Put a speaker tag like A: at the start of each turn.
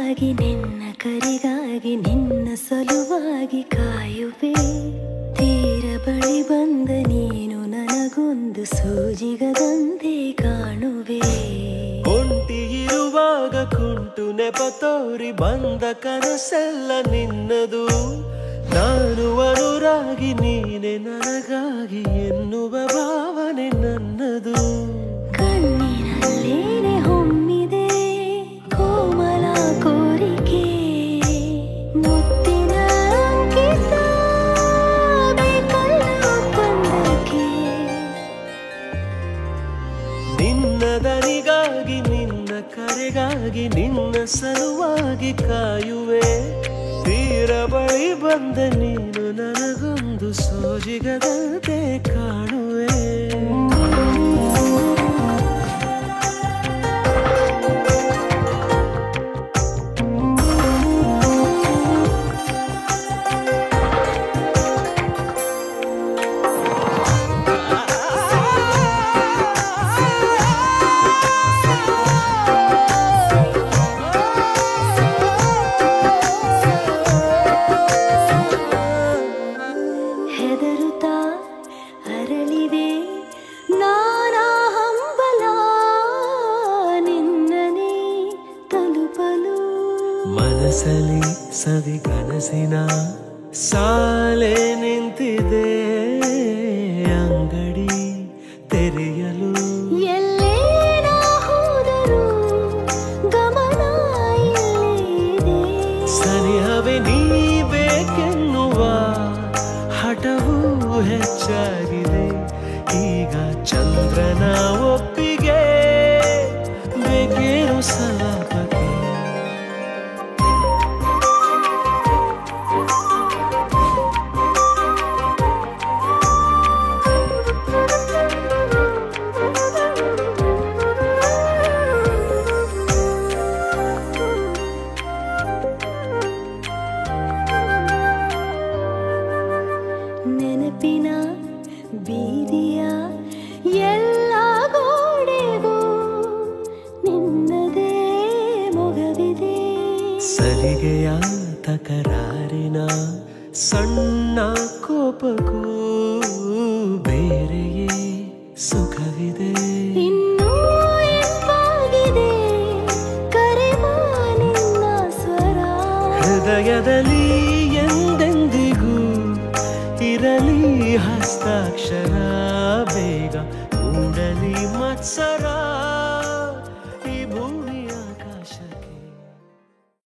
A: ಸಲುವಾಗಿ ನಿನ್ನ ಕರೆಗಾಗಿ ನಿನ್ನ ಸಲುವಾಗಿ ಕಾಯುವೆ ತೀರ ಬಳಿ ಬಂದ ನೀನು ನನಗೊಂದು ಸೂಜಿಗದಂತೆ ಕಾಣುವೆ
B: ಒಂಟಿ ಇರುವಾಗ ಕುಂಟು ನೆಪ ತೋರಿ ಬಂದ ಕನಸೆಲ್ಲ ನಿನ್ನದು ನಾನು ಅನುರಾಗಿ ನೀನೆ ನನಗಾಗಿ ಎನ್ನುವ ಭಾವನೆ ನನ್ನದು
A: ಕಣ್ಣಿನಲ್ಲೇನೆ ಹೊಮ್ಮಿದೆ ಕೋಮಲ ಕೋರಿಕೆ ಮುತ್ತಿನ ಅಂಕಿತ ಬೇಕಲ್ಲ ಒಪ್ಪಂದಕ್ಕೆ
B: ನಿನ್ನ ದನಿಗಾಗಿ ನಿನ್ನ ಕರೆಗಾಗಿ ನಿನ್ನ ಸಲುವಾಗಿ ಕಾಯುವೆ ತೀರ ಬಳಿ ಬಂದ ನೀನು ನನಗೊಂದು ಸೋಜಿಗದಂತೆ ಕಾಣುವೆ
A: ಹೆದರುತ್ತಾ ಅರಳಿದೆ ನಾನಾ ಹಂಬಲ ನಿನ್ನನೇ ತಲುಪಲು
B: ಮನಸಲಿ ಸವಿ ಕನಸಿನ ಸಾಲೆ ನಿಂತಿದೆ ಅಂಗಡಿ ತೆರೆಯಲು
A: ಎಲ್ಲೇ ನಾ ಹೋದರೂ ಗಮನ ಇಲ್ಲೇ ಇದೆ
B: ಸನಿಹವೇ ನೀ ಬೇಕೆನ್ನುವ ಹಠವೂ ಹೆಚ್ಚಾಗಿದೆ ಈಗ ಚಂದ್ರನ ಒಪ್ಪಿಗೆ ಬೇಕೇನು ಸಲಾಪಕ್ಕೆ
A: ನೆನಪಿನ ಬೀದಿಯ ಎಲ್ಲ ಗೋಡೆಗೂ ನಿನ್ನದೇ ಮೊಗವಿದೆ
B: ಸಲಿಗೆಯ ತಕರಾರಿನ ಸಣ್ಣ ಕೋಪಕ್ಕೂ ಬೇರೆಯೇ ಸುಖವಿದೆ
A: ಇನ್ನೂ ಇಂಪಾಗಿದೆ ಕರೆವ ನಿನ್ನ ಸ್ವರ
B: ಹೃದಯದಲ್ಲಿ ಎಂದೆಂದಿಗೂ ಇರಲಿ ಹಸ್ತಾಕ್ಷರ ಬೇಗ ಕೂಡಲಿ ಮತ್ಸರ